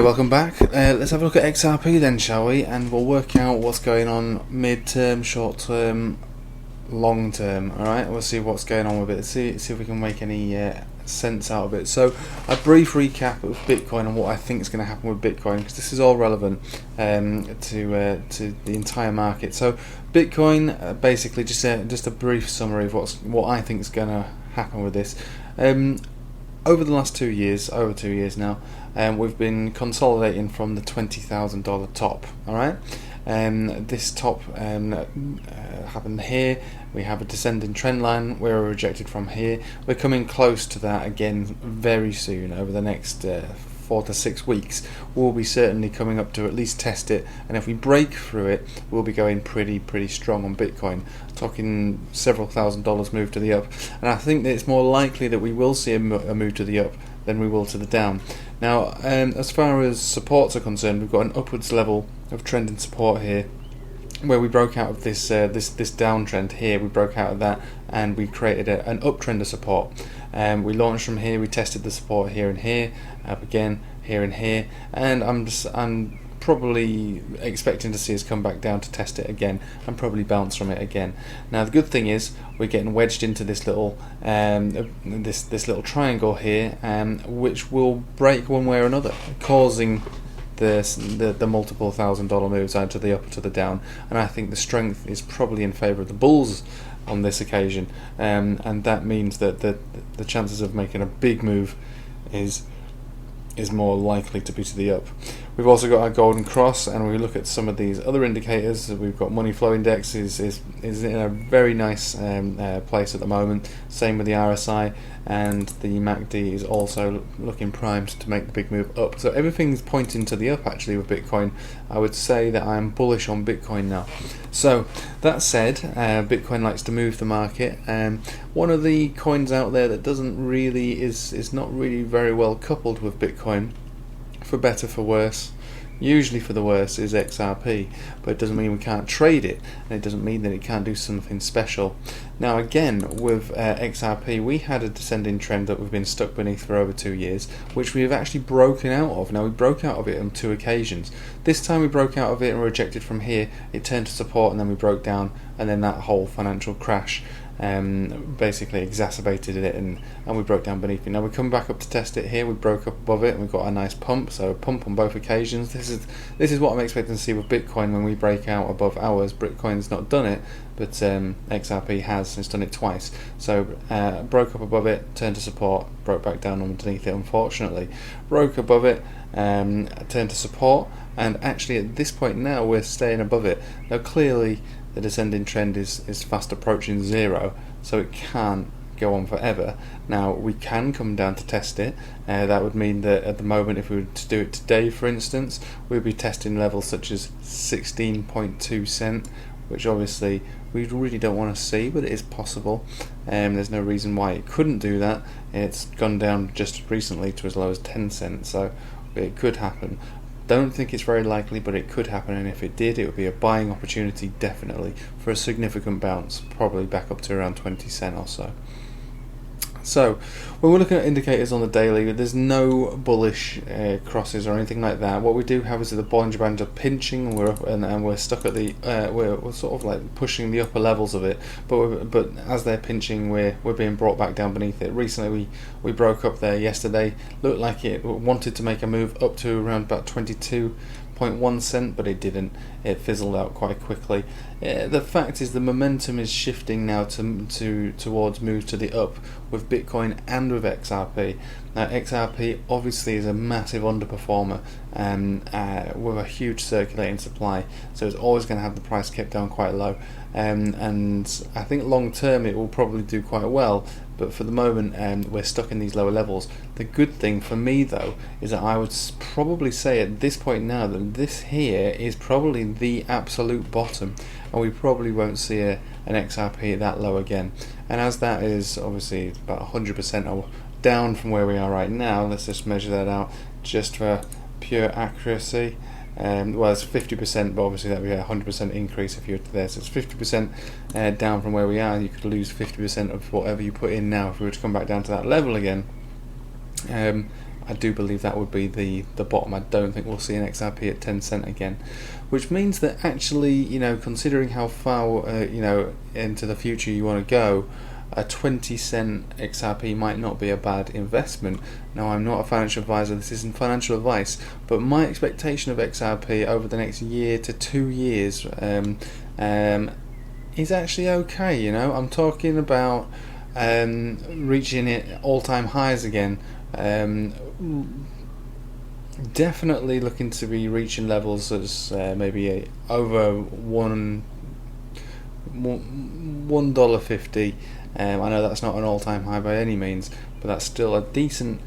welcome back. Let's have a look at XRP then, shall we? And we'll work out what's going on mid-term, short-term, long-term. Alright, we'll see what's going on with it. See if we can make any sense out of it. So, a brief recap of Bitcoin and what I think is going to happen with Bitcoin, because this is all relevant to the entire market. So, Bitcoin, basically, just a brief summary of what I think is going to happen with this. Over the last 2 years, over 2 years now, we've been consolidating from the $20,000 top. All right, this top happened here. We have a descending trend line. We're rejected from here. We're coming close to that again very soon. Over the next 4 to 6 weeks, we'll be certainly coming up to at least test it, and if we break through it, we'll be going pretty strong on Bitcoin, talking several $1,000s move to the up. And I think that it's more likely that we will see a move to the up than we will to the down. Now, as far as supports are concerned, we've got an upwards level of trending support here, where we broke out of this downtrend here. We broke out of that and we created an uptrend of support. We launched from here. We tested the support here and here, up again here and here, and I'm probably expecting to see us come back down to test it again and probably bounce from it again. Now the good thing is we're getting wedged into this little this little triangle here, which will break one way or another, causing the multiple $1,000 moves either to the up or to the down. And I think the strength is probably in favour of the bulls on this occasion, and that means that the chances of making a big move is more likely to be to the up. We've also got our golden cross, and we look at some of these other indicators. We've got money flow index is in a very nice place at the moment. Same with the RSI, and the MACD is also looking primed to make the big move up. So everything's pointing to the up actually with Bitcoin. I would say that I'm bullish on Bitcoin now. So that said, Bitcoin likes to move the market, and one of the coins out there that doesn't really is not really very well coupled with Bitcoin, for better for worse, usually for the worse, is XRP, but it doesn't mean we can't trade it, and it doesn't mean that it can't do something special. Now again, with XRP, we had a descending trend that we've been stuck beneath for over 2 years, which we have actually broken out of. Now we broke out of it on 2 occasions. This time we broke out of it and rejected from here. It turned to support, and then we broke down, and then that whole financial crash basically exacerbated it, and we broke down beneath it. Now we come back up to test it here. We broke up above it and we got a nice pump, so a pump on both occasions. This is what I'm expecting to see with Bitcoin when we break out above ours. Bitcoin's not done it, but XRP has. It's done it twice. So broke up above it, turned to support, broke back down underneath it, unfortunately. Broke above it, turned to support, and actually at this point now we're staying above it. Now clearly the descending trend is fast approaching zero, so it can't go on forever. Now we can come down to test it. That would mean that at the moment, if we were to do it today, for instance, we'd be testing levels such as 16.2 cent, which obviously we really don't want to see, but it is possible. There's no reason why it couldn't do that. It's gone down just recently to as low as 10 cents, so it could happen. Don't think it's very likely, but it could happen, and if it did, it would be a buying opportunity definitely for a significant bounce, probably back up to around 20 cent or so. So when we're looking at indicators on the daily, there's no bullish crosses or anything like that. What we do have is that the Bollinger Bands are pinching, and we're up, and we're stuck at the we're sort of like pushing the upper levels of it, but as they're pinching, we're being brought back down beneath it. Recently we broke up there yesterday. Looked like it wanted to make a move up to around about 22.1 cent, but it didn't. It fizzled out quite quickly. The fact is the momentum is shifting now towards move to the up with Bitcoin and with XRP. Now XRP obviously is a massive underperformer with a huge circulating supply, so it's always going to have the price kept down quite low, and I think long term it will probably do quite well, but for the moment we're stuck in these lower levels. The good thing for me though is that I would probably say at this point now that this here is probably the absolute bottom, and we probably won't see an XRP that low again. And as that is obviously about 100% down from where we are right now, let's just measure that out just for pure accuracy. Well, it's 50%, but obviously that would be a 100% increase if you were to there. So it's 50% down from where we are. You could lose 50% of whatever you put in now if we were to come back down to that level again. I do believe that would be the bottom. I don't think we'll see an XRP at 10 cent again, which means that actually, you know, considering how far you know, into the future you want to go, a 20 cent XRP might not be a bad investment. Now, I'm not a financial advisor, this isn't financial advice, but my expectation of XRP over the next year to 2 years is actually okay. You know, I'm talking about reaching it all-time highs again. Definitely looking to be reaching levels as maybe over $1.50. I know that's not an all-time high by any means, but that's still a decent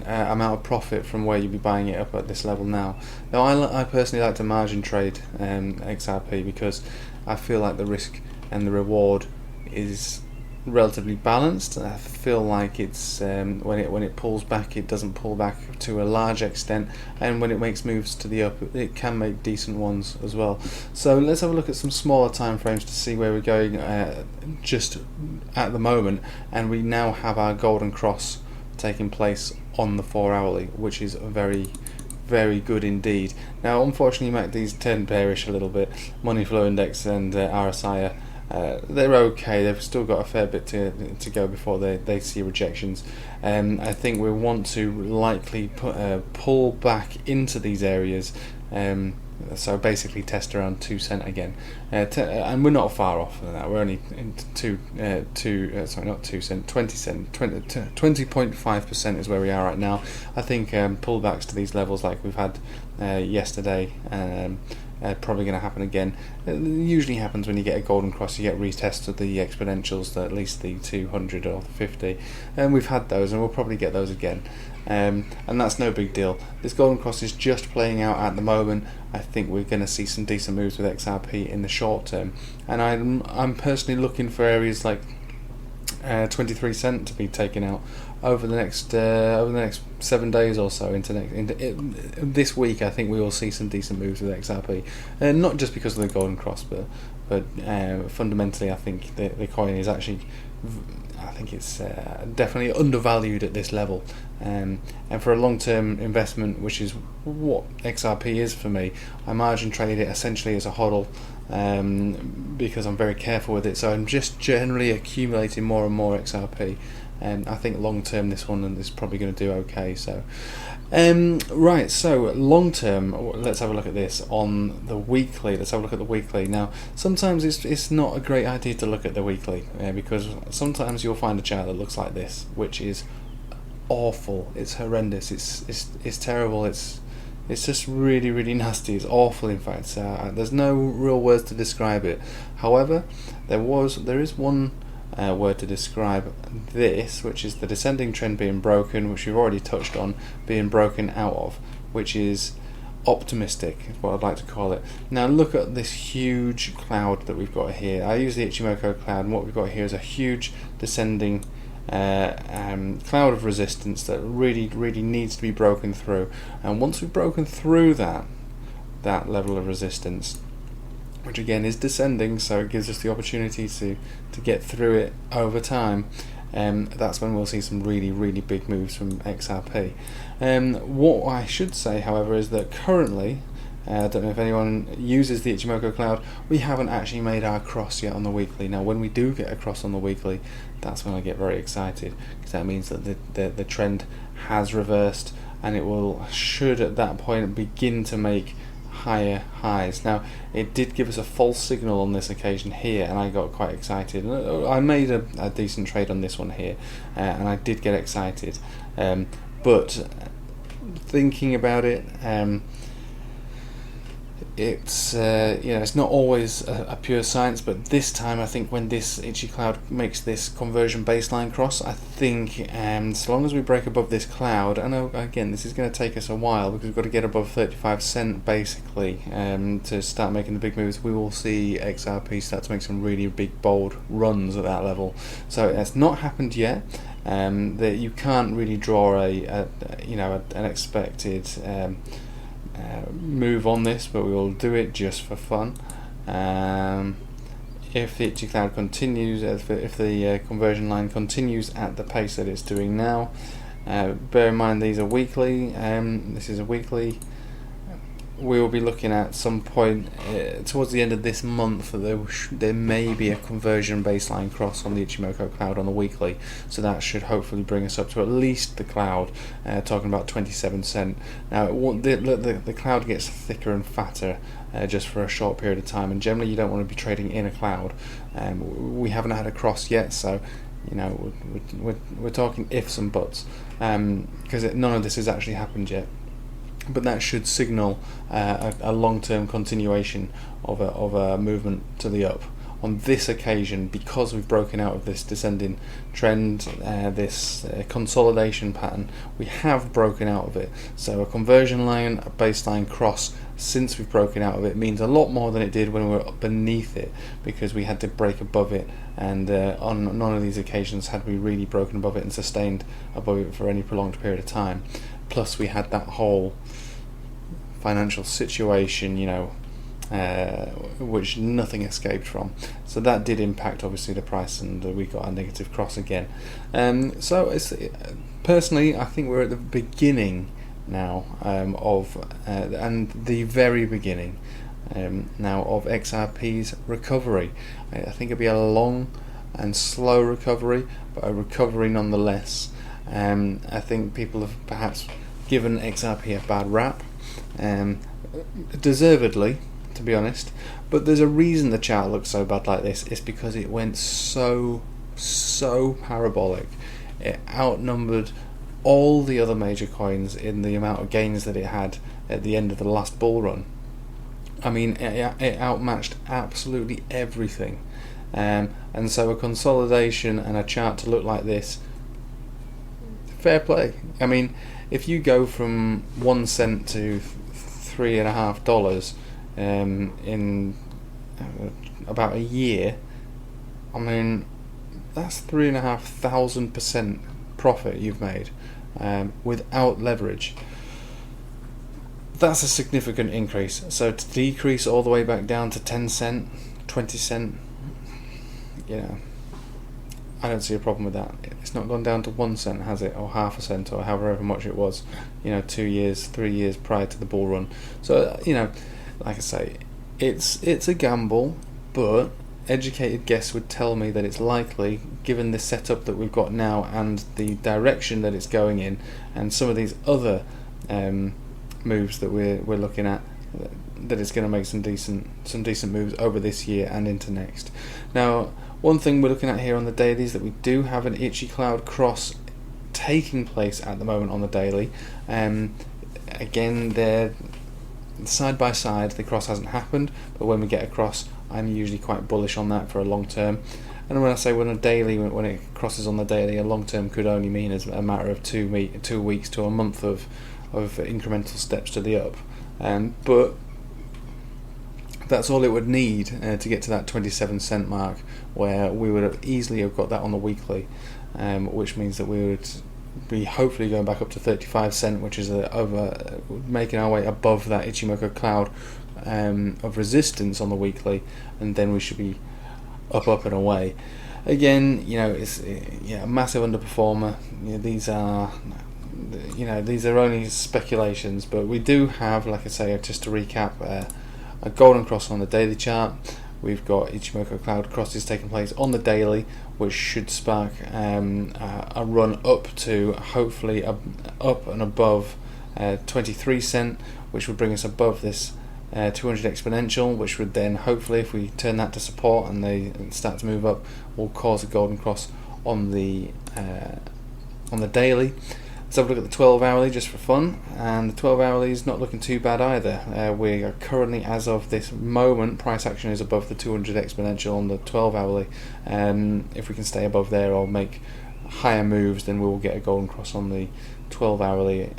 amount of profit from where you'd be buying it up at this level now. Now, I personally like to margin trade XRP because I feel like the risk and the reward is relatively balanced. I feel like it's when it pulls back, it doesn't pull back to a large extent, and when it makes moves to the up, it can make decent ones as well. So let's have a look at some smaller time frames to see where we're going just at the moment. And we now have our golden cross taking place on the 4-hourly, which is very, very good indeed. Now, unfortunately, MACD's turned bearish a little bit. Money flow index and RSI they're okay. They've still got a fair bit to go before they see rejections. I think we want to likely pull back into these areas. So basically test around 2 cent again, and we're not far off from that. We're only in 20.5% is where we are right now. I think pullbacks to these levels like we've had yesterday probably going to happen again. It usually happens when you get a golden cross. You get retests of the exponentials, at least the 200 or the 50, and we've had those, and we'll probably get those again. And that's no big deal. This golden cross is just playing out at the moment. I think we're going to see some decent moves with XRP in the short term, and I'm personally looking for areas like 23 cent to be taken out over the next 7 days or so. Into this week, I think we will see some decent moves with XRP, not just because of the golden cross, but fundamentally, I think the coin is actually, I think it's definitely undervalued at this level, and for a long-term investment, which is what XRP is for me, I margin trade it essentially as a hodl, because I'm very careful with it. So I'm just generally accumulating more and more XRP, and I think long-term this one is probably going to do okay. So right, so long-term, let's have a look at this on the weekly. Let's have a look at the weekly. Now, sometimes it's not a great idea to look at the weekly, because sometimes you'll find a chart that looks like this, which is awful. It's horrendous. It's terrible. It's just really, really nasty. It's awful, in fact. There's no real words to describe it. However, there is one word to describe this, which is the descending trend being broken, which we've already touched on, being broken out of, which is optimistic, is what I'd like to call it. Now, look at this huge cloud that we've got here. I use the Ichimoku cloud, and what we've got here is a huge descending cloud of resistance that really, really needs to be broken through. And once we've broken through that level of resistance, which again is descending, so it gives us the opportunity to get through it over time, that's when we'll see some really, really big moves from XRP. What I should say, however, is that currently, I don't know if anyone uses the Ichimoku cloud, we haven't actually made our cross yet on the weekly. Now, when we do get a cross on the weekly, that's when I get very excited, because that means that the trend has reversed, and should at that point begin to make higher highs. Now, it did give us a false signal on this occasion here, and I got quite excited. I made a decent trade on this one here, and I did get excited. But thinking about it, it's it's not always a pure science, but this time I think when this Ichi cloud makes this conversion baseline cross, I think as long as we break above this cloud, I know again this is going to take us a while because we've got to get above 35 cent basically to start making the big moves. We will see XRP start to make some really big bold runs at that level. So it's not happened yet. That you can't really draw an expected move on this, but we will do it just for fun. if the Itchy Cloud continues, if the conversion line continues at the pace that it's doing now. Bear in mind these are weekly. This is a weekly. We will be looking at some point towards the end of this month that there may be a conversion baseline cross on the Ichimoku cloud on the weekly, so that should hopefully bring us up to at least the cloud, talking about 27 cent. Now the cloud gets thicker and fatter just for a short period of time, and generally you don't want to be trading in a cloud. We haven't had a cross yet, so we're talking ifs and buts, because none of this has actually happened yet. But that should signal a long-term continuation of a movement to the up. On this occasion, because we've broken out of this descending trend, this consolidation pattern, we have broken out of it. So a conversion line, a baseline cross, since we've broken out of it, means a lot more than it did when we were beneath it, because we had to break above it, and on none of these occasions had we really broken above it and sustained above it for any prolonged period of time. Plus we had that whole financial situation, which nothing escaped from. So that did impact obviously the price, and we got a negative cross again. So personally, I think we're at the beginning now and the very beginning now of XRP's recovery. I think it'll be a long and slow recovery, but a recovery nonetheless. I think people have perhaps given XRP a bad rap, deservedly, to be honest, but there's a reason the chart looks so bad like this. It's because it went so parabolic. It outnumbered all the other major coins in the amount of gains that it had at the end of the last bull run. I mean, it outmatched absolutely everything, and so a consolidation and a chart to look like this, fair play. I mean, if you go from 1 cent to $3.50 in about a year, I mean, that's 3,500% profit you've made without leverage. That's a significant increase. So to decrease all the way back down to 10 cent, 20 cent, I don't see a problem with that. It's not gone down to 1 cent, has it, or half a cent, or however much it was, 2 years, 3 years prior to the bull run. So like I say, it's a gamble, but educated guess would tell me that it's likely, given the setup that we've got now and the direction that it's going in, and some of these other moves that we're looking at, that it's going to make some decent moves over this year and into next. Now, one thing we're looking at here on the daily is that we do have an Itchy Cloud cross taking place at the moment on the daily. Again, they're side by side. The cross hasn't happened, but when we get a cross, I'm usually quite bullish on that for a long term. And when I say when it crosses on the daily, a long term could only mean as a matter of 2 weeks to a month of incremental steps to the up. But that's all it would need to get to that 27 cent mark, where we would have easily have got that on the weekly, which means that we would be hopefully going back up to 35 cent, which is making our way above that Ichimoku cloud of resistance on the weekly, and then we should be up and away. Again, it's a massive underperformer. These are only speculations, but we do have, like I say, just to recap, a golden cross on the daily chart. We've got Ichimoku cloud crosses taking place on the daily, which should spark a run up to hopefully up and above 23 cent, which would bring us above this 200 exponential, which would then hopefully, if we turn that to support and they start to move up, will cause a golden cross on the daily. Let's have a look at the 12 hourly just for fun, and the 12 hourly is not looking too bad either. We are currently, as of this moment, price action is above the 200 exponential on the 12 hourly. If we can stay above there or make higher moves, then we will get a golden cross on the 12 hourly,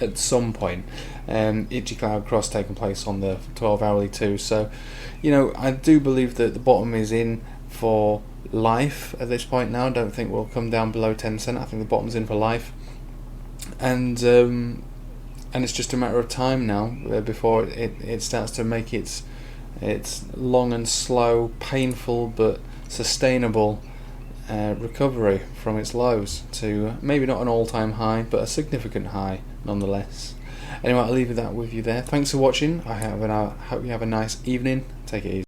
at some point. Itchy Cloud cross taking place on the 12 hourly too. So, I do believe that the bottom is in for life at this point now. I don't think we'll come down below 10 cent. I think the bottom's in for life. And it's just a matter of time now before it starts to make its It's long and slow, painful but sustainable recovery from its lows to maybe not an all-time high, but a significant high nonetheless. Anyway, I'll leave that with you there. Thanks for watching. I hope you have a nice evening. Take it easy.